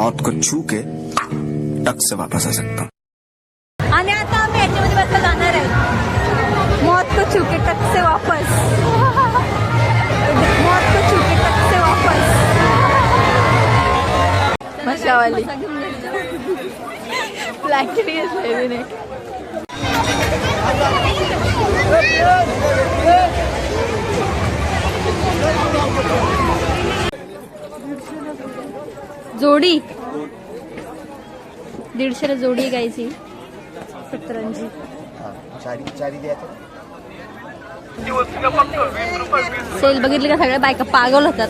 मौत को छू के टक से वापस आ सकता हूँ। आणि आता आम्ही याच्यामध्ये बसला जाणार आहे मौत को छू के टक से वापस मौत को छू के टक से वापस मशावाली ब्लँकेट घेतलंय मी जोडी 150 जोडी घ्यायची सतरंजी सेल बघितली का सगळ्या बायका पागल होतात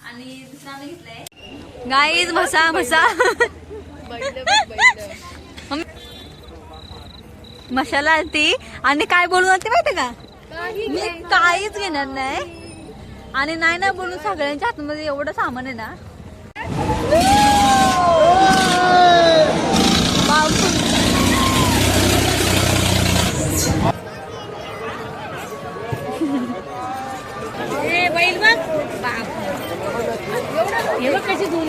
आणि दुसरा आम्ही घेतलाय गाईज म्हसा मशाला ती आणि काय बोलून होती माहिती का मी काहीच घेणार नाही आणि नाही ना बोलून सगळ्यांच्या हातमध्ये एवढं सामान आहे ना बैल बघ कशी धुवून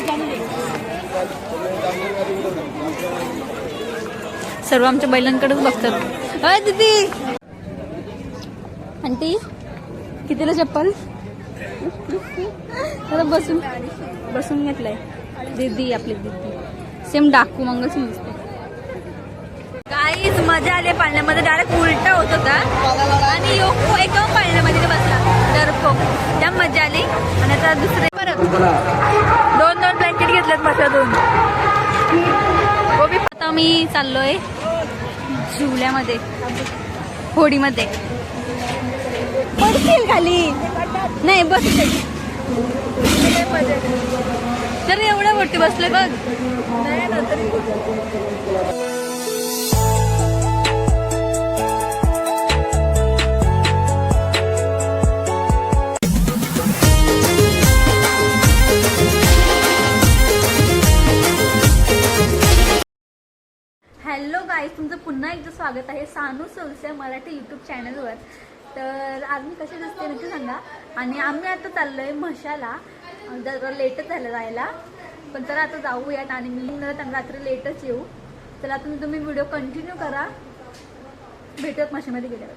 सर्व आमच्या बैलांकडेच बघतात अय दीदी आंटी कितीला चप्पल आता बसून घेतलाय दीदी आपली दीदी सेम डाकू मंगलसून दिसते काहीच मजा आली पाळण्यामध्ये डायरेक्ट उलटा होत होता आणि एकदम पाळण्यामध्ये बसला डरपोक त्या मजा आली आणि आता दुसरे परत दोन ब्लँकेट घेतलेत मशातून आता मी चाललोय झुल्यामध्ये होडीमध्ये पडतील खाली नाही बस तर एवढ्या मोठी बसले बघ हॅलो गाईज तुमचं पुन्हा एकदा स्वागत आहे सानू सोलसे मराठी यूट्यूब चॅनलवर तर आज मी कशी दिसते नक्की सांगा आणि आम्ही आता चाललोय म्हशाला जरा लेटच झालं जायला पण तर आता जाऊयात आणि मी रात्री लेटच येऊ तर आता तुम्ही व्हिडिओ कंटिन्यू करा भेटूयात म्हशामध्ये गेल्यावर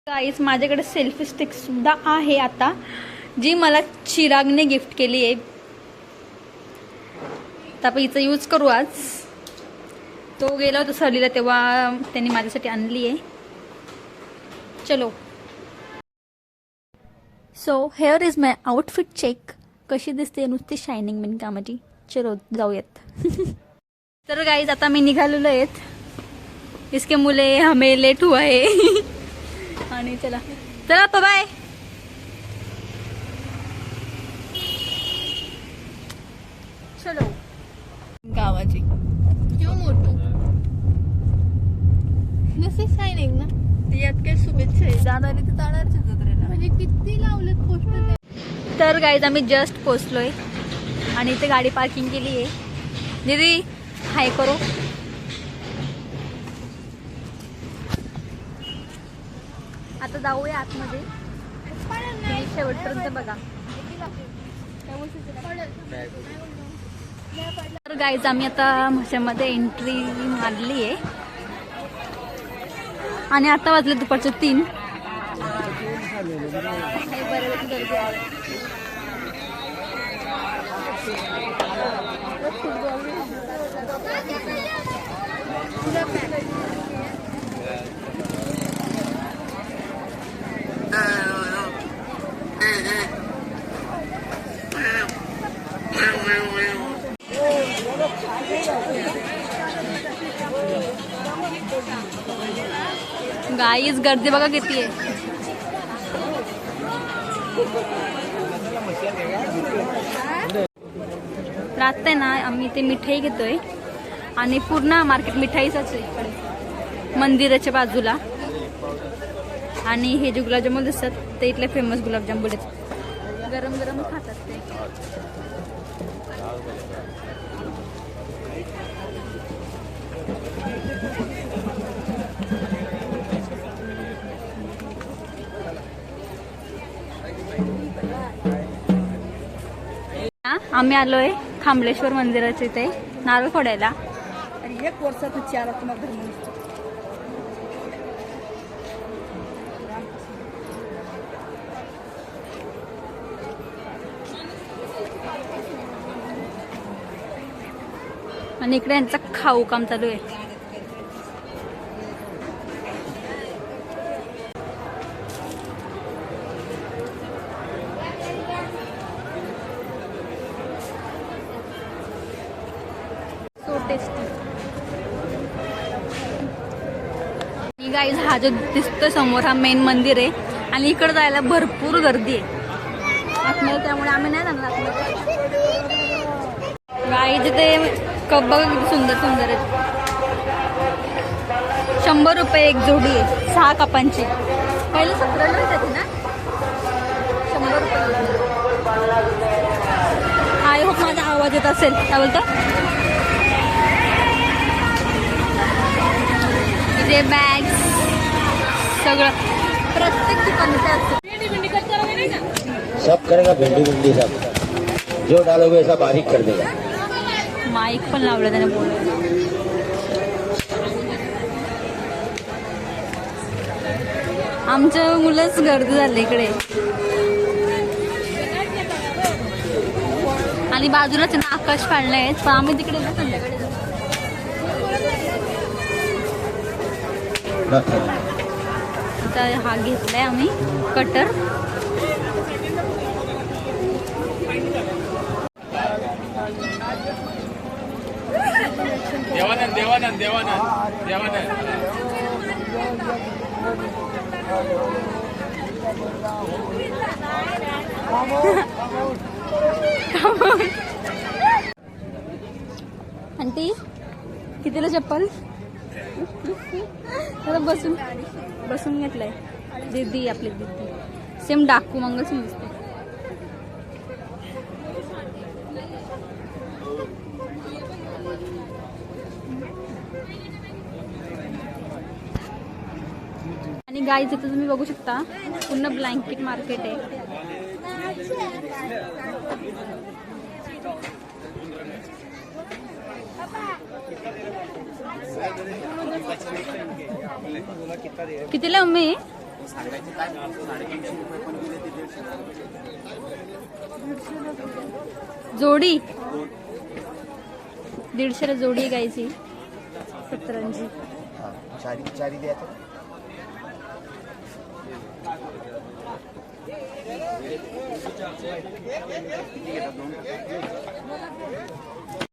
गाईज माझ्याकडे सेल्फी स्टिक सुद्धा आहे आता जी मला चिरागने गिफ्ट केली आहे तर आपण हिचं यूज करू आज तो गेला होता सहलीला तेव्हा त्यांनी माझ्यासाठी आणली आहे चलो so here is my outfit check कशी दिसते नुसती शायनिंग बिन कामाची चलो जाऊयात तर गाईज आता मी निघालेलो आहेत इसके मुले हमें लेट हुआ है आणि चला बाय चलो गावाची किंवा मोठू नसे शायनिंग ना यात काही शुभेच्छा आहे जाणारी ते जाणारच जत्रेला म्हणजे किती लावलेत पोस्टर तर गाईज आम्ही जस्ट पोचलोय आणि इथे गाडी पार्किंग केली आहे दीदी हाय करो आता जाऊया आतमध्ये शेवटपर्यंत बघा तर गाईज आम्ही आता म्हशामध्ये एंट्री मारली आहे आणि आता वाजले दुपारचे 3 गाईज गर्दी बघा किती आहे राहते ना आम्ही ते मिठाई घेतोय आणि पूर्ण मार्केट मिठाईचाच आहे मंदिराच्या बाजूला आणि हे जे गुलाबजामुन दिसतात ते इथले फेमस गुलाबजामुन आहेत गरम गरम खातात ते. आम्ही आलोय खांबलेश्वर मंदिराच्या इथे नारळ फोडायला. आणि 1 वर्षात 4 तुम्हाला धर्म निघतो. आणि इकडे यांचा खाऊ काम चालू आहे. So tasty. गाईज हा जो दिसतोय समोर हा मेन मंदिर आहे आणि इकडे जायला भरपूर गर्दी आहे आतमध्ये, त्यामुळे आम्ही नाही जाणार आतमध्ये. गाईज ते कप बघा किती सुंदर सुंदर आहेत. 100 रुपये एक जोडी आहे 6 कपांची. पहिले 17 रुपये ना. 100 रुपये. आय होप माझा आवाज येत असेल. काय बोलतो. इथे बॅग्स सगळं प्रत्येक दुकानात सब करेगा भिंडी भिंडी सब जो डालोगे ऐसा बारीक कर देगा. माईक पण लावलं त्याने बोलायला. आमच्या मुलंच गर्दी झाली इकडे. आणि बाजूलाच ना आकाश पाळणे आहेत, पण आम्ही तिकडे ना संध्याकाळी जाऊ. आता हा घेतलाय आम्ही कटर. देवानंद देवानंद देवानंद देवानंद. आंटी कितीला चप्पल. तर बसून बसून घेतलंय. दीदी आपली दीदी सेम डाकू मंगलसूत्र दिसते. आणि गाईज इथं तुम्ही बघू शकता पूर्ण ब्लँकेट मार्केट आहे. कितीला मम्मी. जोडी 150ला जोडी गायची. 17. चारी द्यायचं.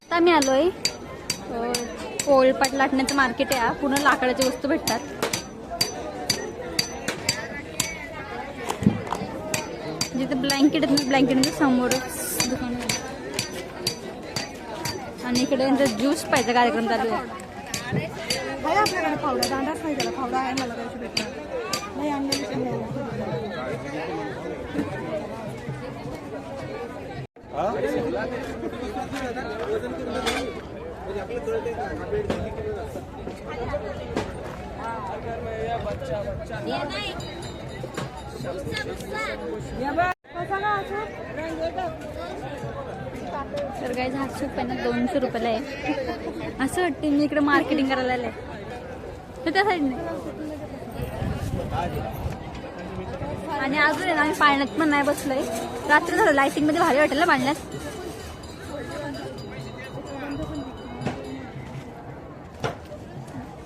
आता मी आलोय पोळपाट लाटण्याचं मार्केट आहे. पूर्ण लाकडाच्या वस्तू भेटतात. जिथे ब्लँकेट आहेत ब्लँकेटच्या समोरच दुकान आहे. आणि इकडे यांचा ज्यूस पाहिजे कार्यक्रम चालू आहे. आपल्याकडे फावडा दांडाच नाही त्याला. फावडा आहे मला काही भेटणार नाही. आणलेली तर गाईज हा सूप आहे ना 200 रुपयाला आहे. असं वाटते मी इकडे मार्केटिंग करायला आले. तर त्या साईडने आणि अजून आहे ना आम्ही पाळण्यात पण नाही बसलोय. रात्री झालं लाइटिंग मध्ये भारी वाटेल ना पाळण्यात.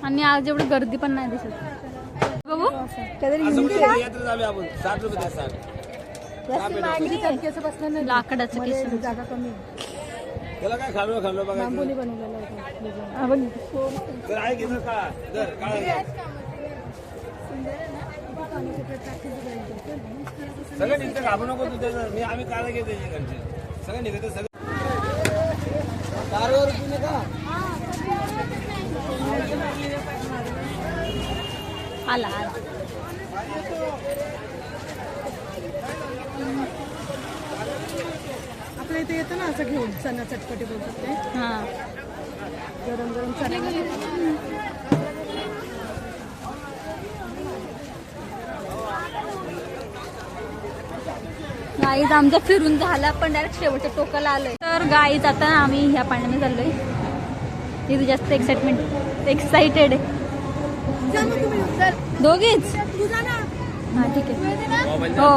आणि आज एवढी गर्दी पण नाही दिसत. बघू लाकडाचं केस जागा कमी त्याला काय खाल्लो खाल्लो बघा. बांबूने बनवलेलं सगळं निघतं. घाबरू नको तू. मी आम्ही काळ घेतो घरचे सगळं निघतं. सगळं आला आला. इथे येतं ना असं घेऊन चना चटपटी बोलतात ते हां गरम गरम चना गाईज आमचा फिरून झाला पण डायरेक्ट शेवटच्या टोकाला आलोय. तर गाईज आता आम्ही ह्या पाण्याने चाललोय. तिथे जास्त एक्साइटेड आहे दोघीच. हा ठीक आहे हो.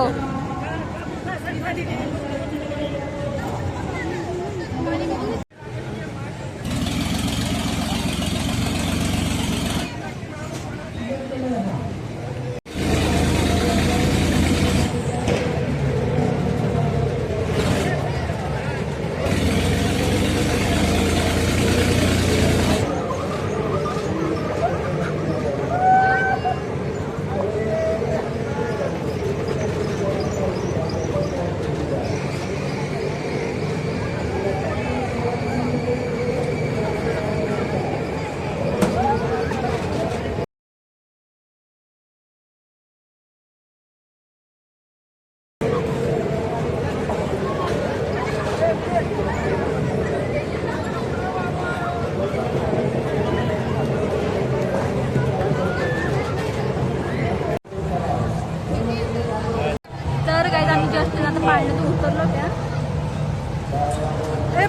तर गाईज आम्ही जस्ट आता पाण्यातून उतरलो त्या.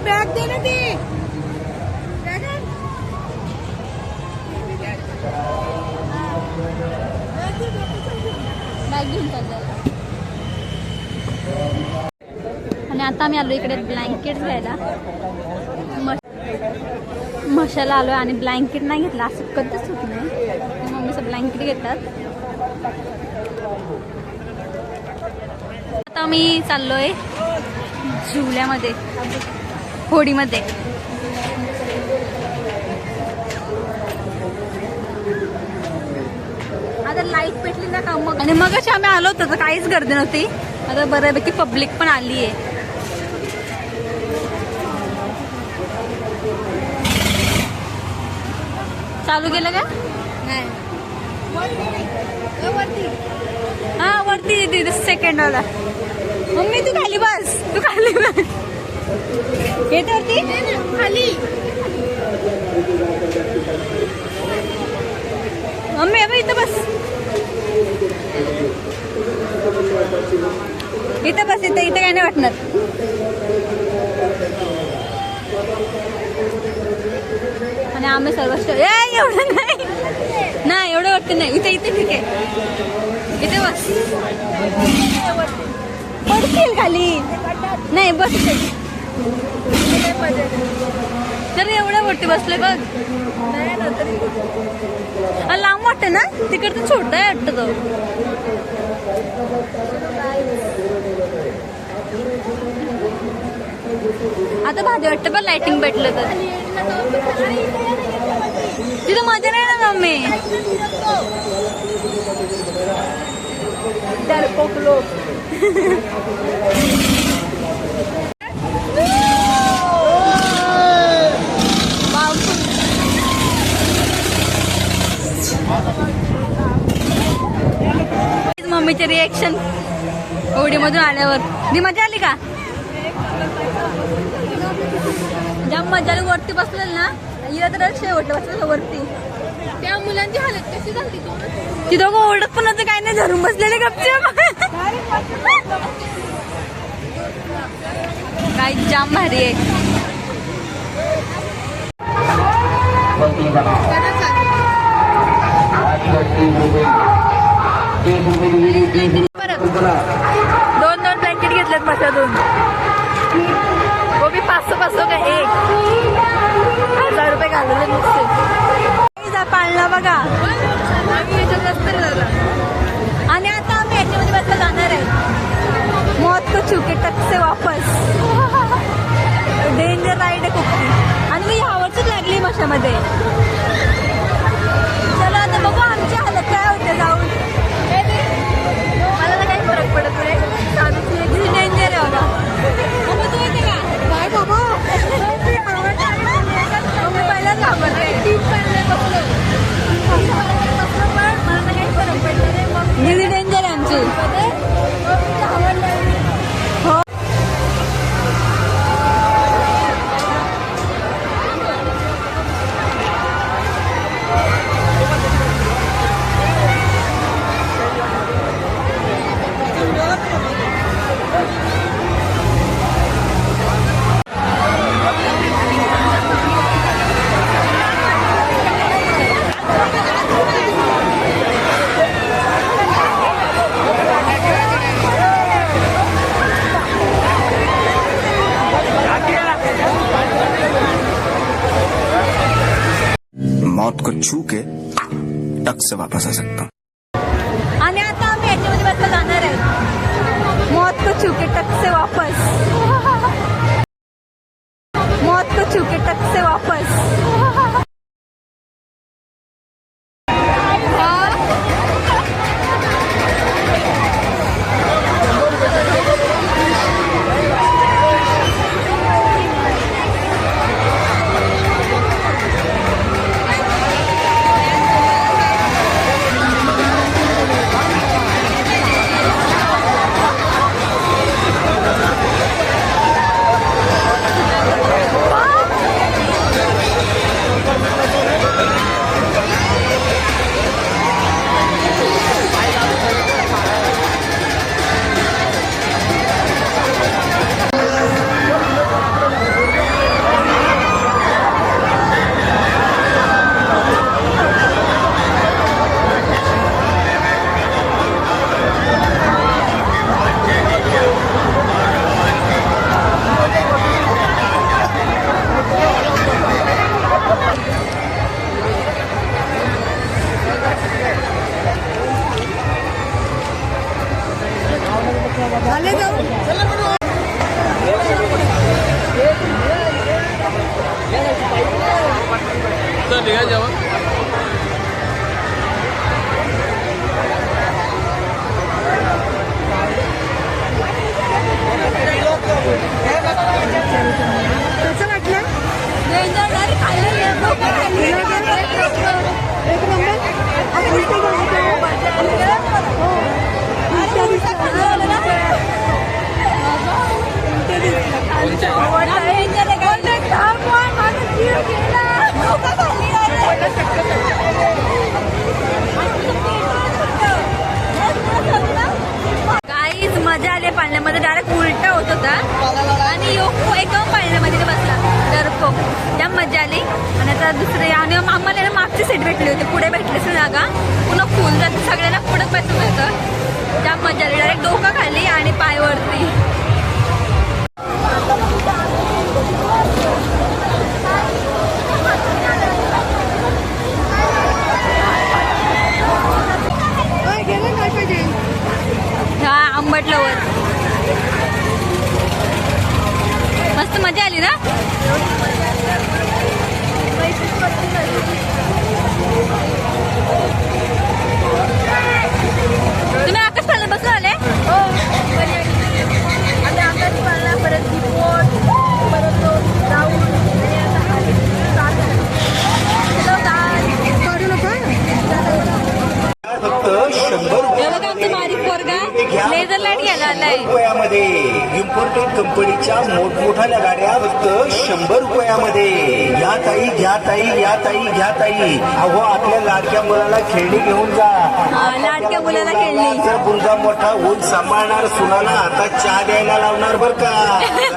बॅग दे ना ती बॅग घेऊन चाललेला. आणि आता आम्ही आलो इकडे ब्लँकेट घ्यायला. मशाला आलोय आणि ब्लँकेट नाही घेतला असं कधीच होत नाही. मम्मीचं ब्लँकेट घेतात. आता मी चाललोय झुल्यामध्ये होडीमध्ये. आता लाईट पेटली ना का मग. आणि मग अशी आम्ही आलो होतो तर काहीच गर्दी नव्हती. आता बऱ्यापैकी पब्लिक पण आली आहे. चालू केलं का हा वरती तिथे सेकंड वाला. मम्मी तू खाली बस तू खाली बस. येते वरती खाली. मम्मी अबे इथं बस इथं बस इथं इथं काय नाही वाटणार. आणि आम्ही सर्व एवढं नाही एवढं वाटतं नाही. इथे इथे ठीक आहे इथे बस. पडतील खाली नाही बस इथे. तर एवढं वरती बसले बघ. लांब वाटतं ना तिकडचं छोटं आहे वाटतं तो. आता भारी वाटतं पण लाइटिंग भेटलं तर. तिथं मजा नाही ना मम्मी. मम्मीचे रिएक्शन होडीमधून आल्यावर. ती मजा आली का. जाम मजा आली. वरती बसलेल ना हिला तर शेवटलं बसलेलं वरती. त्या मुलांची हालत कशी झाली ती दोघं ओरडत पण होते काय नाही धरून बसलेले गपचूप. काय जाम भारी आहे. दोन ब्लँकेट घेतलेत मशातून. वो भी 500 का एक. 1000 रुपये घालवले नुसते. पाळला बघा. आणि आता आम्ही याच्यामध्ये बसला जाणार आहे. मौत को छूके टक से वापस. डेंजर राईड आहे खूप. आणि मी यावरच लागली मशामध्ये. चला आता बघू आमची हालत काय होते जाऊन. मला तर काही फरक पडत नाही. डेंजर आहे बघा. मग तू येते का काय बाबा. मी पहिलाच घाबरते. मला काही फरक पडला नाही. मग डेंजर आहे आमची. हो मौत को छू के टक से वापस आ सकता हूँ. आणि आता आम्ही याच्यामध्ये बसला जाणार आहे मौत को छू के टक से वापस मौत को छू के टक से वापस कसं वाटलं? एक नंबर. काहीच मजा आली पाळण्यामध्ये डायरेक्ट उलटा होत होता आणि योग एकदम पाळण्यामध्ये बसला डरको त्या मजा आली आणि आता दुसरे आणि आम्हाला ना मागची सीट भेटली होती पुढे भेटलीच जागा पुन्हा फुल जाते सगळ्यांना पुढे बसून होतं त्या मजा आली डायरेक्ट डोका खाली आणि पाय वरती गेलं काय पाहिजे? हा आंबटल्यावर मस्त मजा आली ना तुम्ही आकाश पाळला बसला आले आणि आकाश पाळला परत रिपोर्ट परत जाऊन काढू नका. फक्त 100 बघा आमचा बारीक पोरगा लेझर लाईट घ्यायला आलाय रुपयामध्ये इम्पोर्टेड कंपनीच्या मोठमोठ्या गाड्या फक्त 100 रुपयामध्ये. या ताई घ्या ताई या ताई घ्या ताई. अहो आपल्या लाडक्या मुलाला खेळणी घेऊन जा. लाडक्या मुलाला खेळणी जर मुलगा मोठा होऊन सांभाळणार सुनाला आता चहा द्यायला लावणार बर का.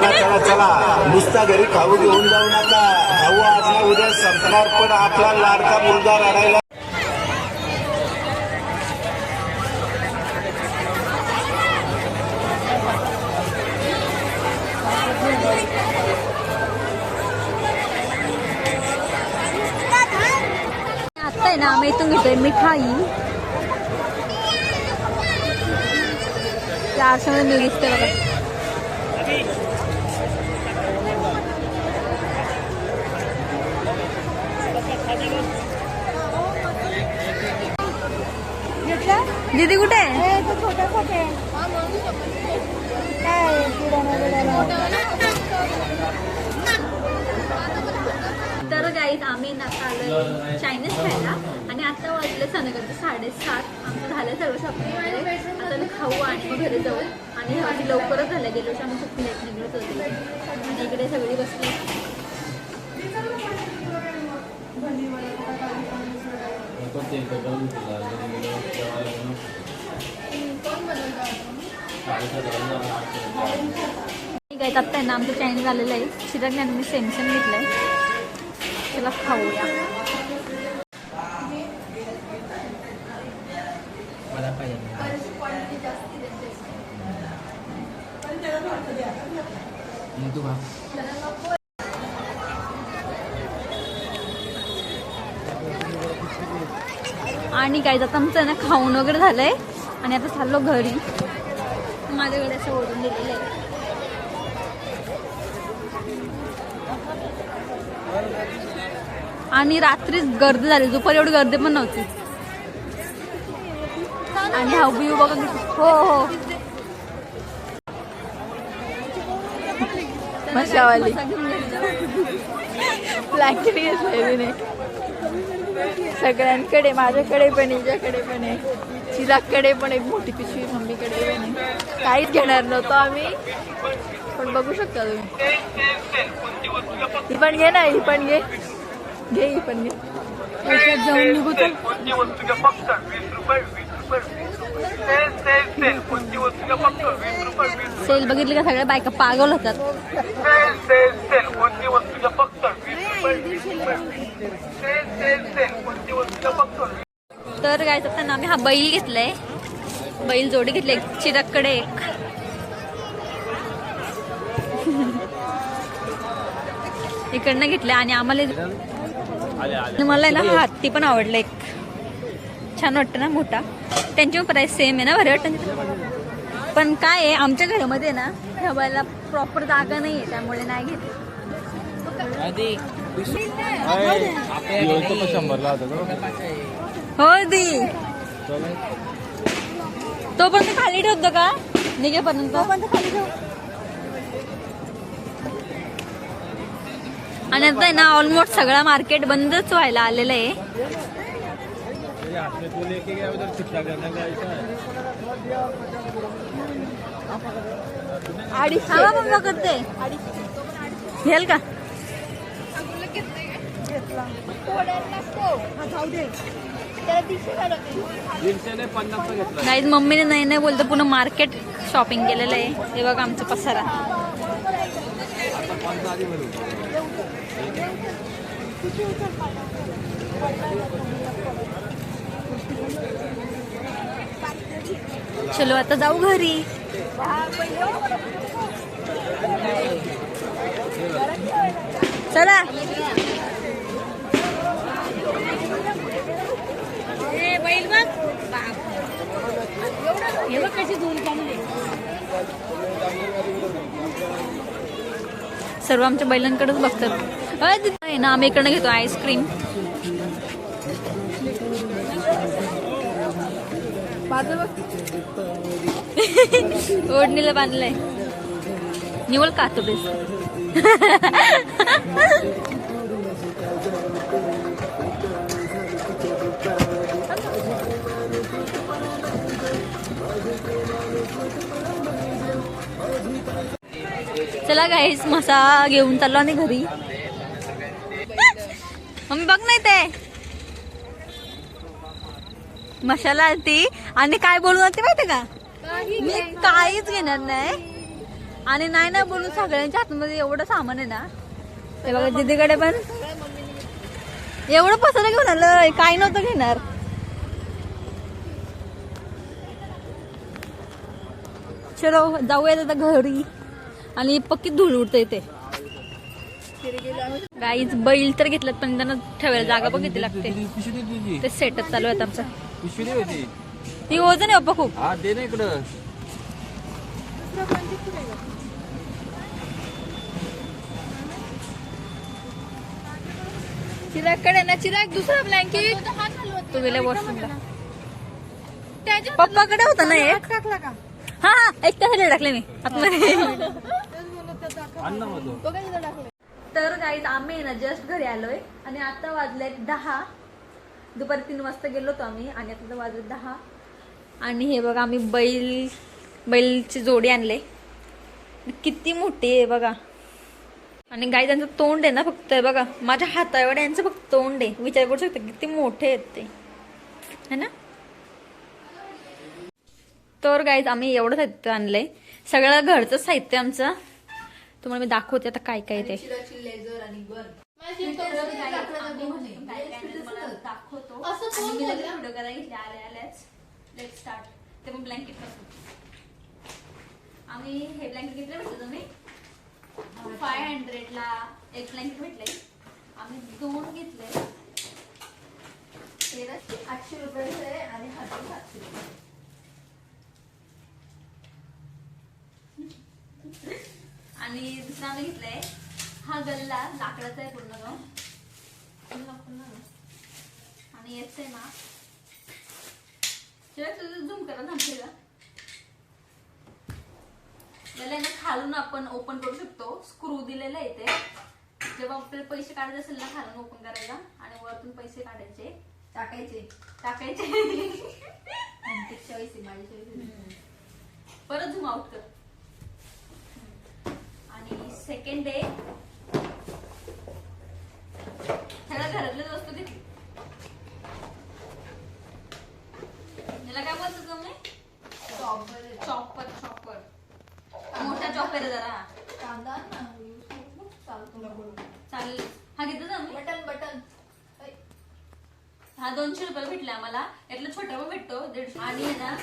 चला चला चला नुसता घरी खाऊ घेऊन जाऊ नका. खाऊ आज ना उद्या संपणार पण आपला लाडका मुलगा रडायला आता आहे ना आम्ही इथून घेतोय मिठाई त्या आरशामध्ये मी दिसते बघा दीदी कुठे आहे तर गाईज आम्ही आलोय चायनीज खायला आणि आता वाजले संध्याकाळचे 7:30 आमचं झालं सर्व शॉपिंग वगैरे आता मी खाऊ आणि मग घरी जाऊ आणि आधी लवकरच झालं गेलो आम्ही खूप लेट निघत होते आणि इकडे सगळी बसली ठीक आहे आता आहे ना आमचं चायनीज आलेलं आहे चिरागने मी सेमसन घेतलंय चला खाऊया आणि काय आता आमचं ना खाऊन वगैरे झालंय आणि आता चाललो घरी. माझ्याकडे असं ओढून दिलेलं आहे. आणि रात्रीच गर्दी झाली, दुपारी एवढी गर्दी पण नव्हती. आणि हा व्ह्यू बघा. हो हो मशावाली ब्लँकेट घेतलंय सगळ्यांकडे, माझ्याकडे पण, हिच्याकडे पण आहे, चिराकडे पण एक मोठी पिशवी, मम्मीकडे पण आहे. काहीच घेणार नव्हतो आम्ही, पण बघू शकता तुम्ही. ही पण घे ना, ही पण घे, घे ही पण घे. जाऊन निघू चल. सेल बघितली का सगळ्या बायका पागल होतात. तर काय तर आम्ही हा बैल घेतलाय, बैल जोडी घेतली, एक चिराकडे एक. इकडनं घेतलं आणि आम्हाला मला ना हा हत्ती पण आवडला एक. छान वाटतं ना, मोठा. त्यांची प्राइस सेम आहे ना, बरं वाटतं. पण काय आहे आमच्या घरामध्ये ना ठेवायला प्रॉपर जागा नाही आहे, त्यामुळे नाही घेतली. हो दी तो पण खाली ठेवतो का निघेपर्यंत. आणि आता आहे ना ऑलमोस्ट सगळा मार्केट बंदच व्हायला आलेलं आहे. हा मग करते घेल का गाईज. मम्मीने नाही नाही बोलतो, पुन्हा मार्केट शॉपिंग केलेलं आहे. हे बघा आमचा पसारा. चलो आता जाऊ घरी. चला बैल बघ, हे बघ कशी दोन चांगली. सर्व आमच्या बैलांकडेच बघतात. आहे ना, आम्ही इकडनं घेतो आईस्क्रीम. ओढणीला बांधलंय निवळ का तो बेस. चला गाईस, मसा घेऊन चाललो आणि घरी. मम्मी बघ नाही ते मशाला ती. आणि काय बोलू ते माहिती का, मी काहीच घेणार नाही. आणि नाही ना बोलून सगळ्यांच्या हातमध्ये एवढं सामान आहे ना. ते बघा दीदीकडे पण एवढं पसारा घेऊन आलं, काय नव्हतं घेणार. चलो जाऊयात आता घरी. आणि पक्की धूळ उडते ते. गाईच बैल तर घेतलं, पण त्यांना ठेवायला जागा पण किती लागते. ते सेटअप चालू आहे आमचं. ती वजन आहे अप्पा खूप. दे ना इकडं. चिरागकडे ना, चिराग दुसरा ब्लँकेट तो गेल्या वॉशरूमला. पप्पाकडे होता ना एक. टाकला का? हा हा, एक त्यासाठी टाकले मी आतमध्ये. तर गाईज आम्ही ना जस्ट घरी आलोय आणि आता वाजले 10. दुपारी 3 वाजता गेलो होतो आम्ही आणि आता वाजले 10. आणि हे बघा आम्ही बैलची जोडी आणले. किती मोठी आहे बघा. आणि गाई त्यांचं तोंड आहे ना फक्त, आहे बघा माझ्या हाताएवढे यांचं फक्त तोंड आहे. विचार करू शकता किती मोठे आहेत ते, है ना. तर गाईज आम्ही एवढं साहित्य आणलंय, सगळं घरचं साहित्य आमचं. तुम्हाला मी दाखवते आता काय काय ते दाखवतो. व्हिडिओ करायला घेतले आल्याच. Let start. ते पण ब्लँकेट पासून आम्ही हे ब्लँकेट घेतले भेटतो तुम्ही 500 ला एक ब्लँकेट भेटले. आम्ही 2 घेतले. 800 रुपयाचं आहे आणि हा 700 रुपये. आणि दुसरा आम्ही घेतलाय हा गल्ला लाकडाचा आहे पूर्ण तो. आणि याच आहे ना तुझं झूम करा ना आपल्याला. याला ना खालून आपण ओपन करू शकतो. स्क्रू दिलेला आहे इथे. जेव्हा आपल्याला पैसे काढायचे असेल ना खालून ओपन करायला आणि वरतून पैसे काढायचे टाकायचे चॉईस आहे माझी चॉईस. परत झूम आउट कर. आणि सेकंड डे सगळ्या घरातल्याच वस्तू घेतली. याला काय बोलतो तुम्ही? चॉपर मोठा चॉपर आहे जरा. कांदा ना चालेल. हा घेतो ना मी. बटन हा 200 रुपयाला भेटला आम्हाला. यातला छोटा पण भेटतो 150. आणि आहे ना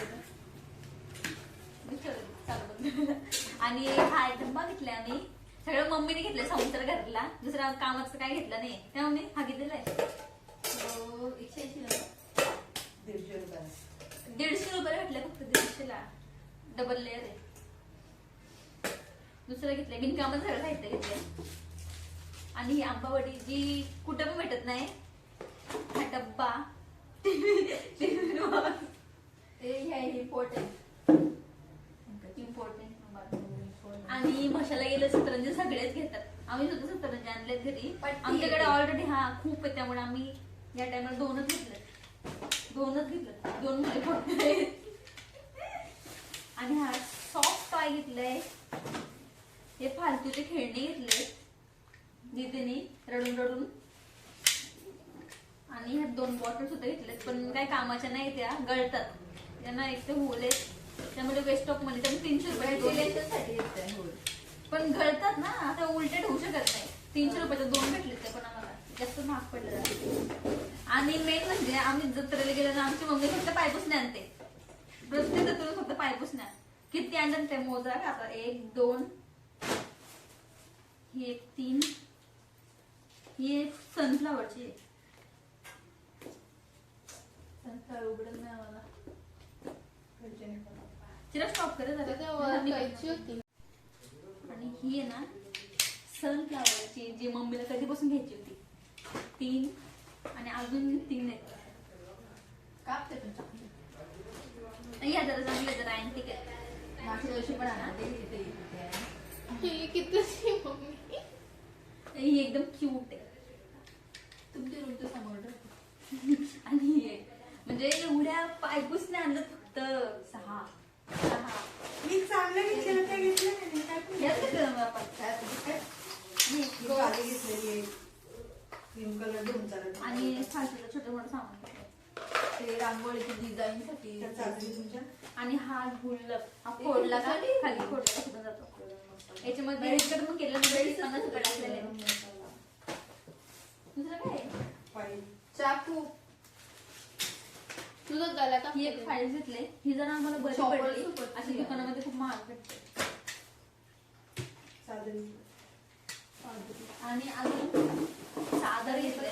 आणि हा डब्बा घेतलाय आम्ही. सगळं मम्मीने घेतलंय संसार घरातला. दुसरा कामाचं काय घेतलं नाही. तेव्हा मी हा घेतलेला आहे 180 150 रुपयाला भेटले फक्त 150ला. डबल लेअर आहे. दुसरं घेतलंय बिनकामाचं सगळं साहित्य घेतलंय. आणि ही आंबावडी जी कुठं पण भेटत नाही. हा डब्बा इम्पॉर्टंट. आणि मशाला गेलं सतरंजी सगळेच घेतात. आम्ही सुद्धा सतरंजी आणलेत घरी. आमच्याकडे ऑलरेडी हा खूप आहे त्यामुळे आम्ही या टाइमला दोनच घेतलं. 2 मुले फक्त. आणि हा सॉफ्ट टॉय घेतलंय. हे फालतूचे खेळणे घेतले दीदीने रडून. आणि ह्या 2 बॉटल सुद्धा घेतल्यात पण काय कामाच्या नाही. त्या गळतात. त्यांना एक ते होल आहे त्यामुळे वेस्ट ऑफ मनी. त्यामुळे 300 रुपये पण गळतात ना. आता उलटे होऊ शकत नाही. 300 रुपयाचे 2 भेटले ते पण आम्हाला जास्त महाग पडलं. आणि मेन म्हणजे आम्ही जत्रेला गेलो ना आमची मम्मी फक्त पायपुसण्या आणते. प्रत्येक जत्रेला फक्त पायपुसण्या. किती आणतात ते मोजा का आता. 1 2 ही 1 3 ही सनफ्लावरची. सनफ्लावर उघडत नाही आम्हाला. तिला स्टॉप करत होती. आणि ही आहे ना सनफ्लावरची जी मम्मीला कधीपासून घ्यायची होती. 3 आणि अजून 3 आहेत. या जरा चांगलं जरा अँटिक आहे. मागच्या दिवशी पण ही एकदम क्यूट आहे. तुमच्या रूमच्या समोर. आणि म्हणजे एवढ्या पायपुसण्या आणलं फक्त 6. मी चांगलं घेतलेलं काय घेतलं आणि फालतूला छोटं मोठं सामान घेतलं. ते रांगोळीची डिझाईन साठी. आणि हा गुल्लक हा फोडला का खाली फोडला सुद्धा जातो. याच्यामध्ये बेडकर पण केलं. 50 रुपये टाकलेले. दुसरं काय चाकू. तुझं झालं का? ही एक फाईल घेतले. ही जरा आम्हाला बरी पडली. अशा दुकानामध्ये खूप महाग भेटते. आणि अजून चादर घेतले.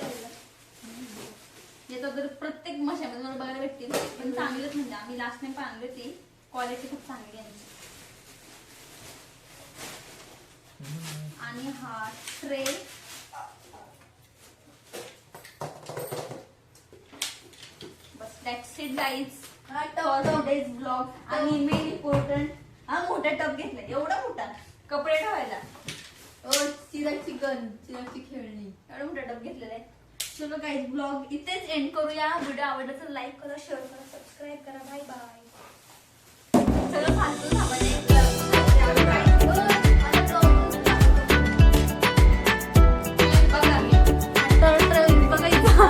याचा तर प्रत्येक मशामध्ये मला बघायला भेटतील पण चांगलंच. म्हणजे आम्ही लास्ट टाइम पण आणली होती. क्वालिटी खूप चांगली आहे. आणि हा tray. Bus that's it guys for today's blog. आणि मेन इम्पॉर्टंट हा मोठा टब घेतलाय. एवढा मोठा कपडे ठेवायला. चिराची खेळणी. एवढा मोठा टब घेतलेला आहे. चलो गाईज ब्लॉग इथेच एंड करूया. व्हिडिओ आवडला तर लाईक करा, शेअर करा, सबस्क्राईब करा. Bye bye. सगळं फालतू सामान बघायचा.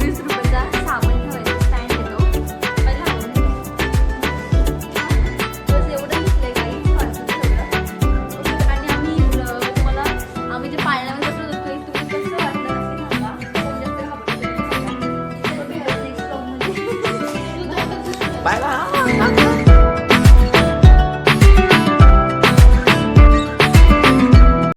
20 रुपयाचा सामान ठेवायचा स्टँड येतो. पहिला बस एवढं घेतलंय गाईज फालतू सगळं. आणि आम्ही जे पाळण्यामध्ये बसलो होतो तुम्ही कसं वाटलं नसेल सांगा. Bye bye.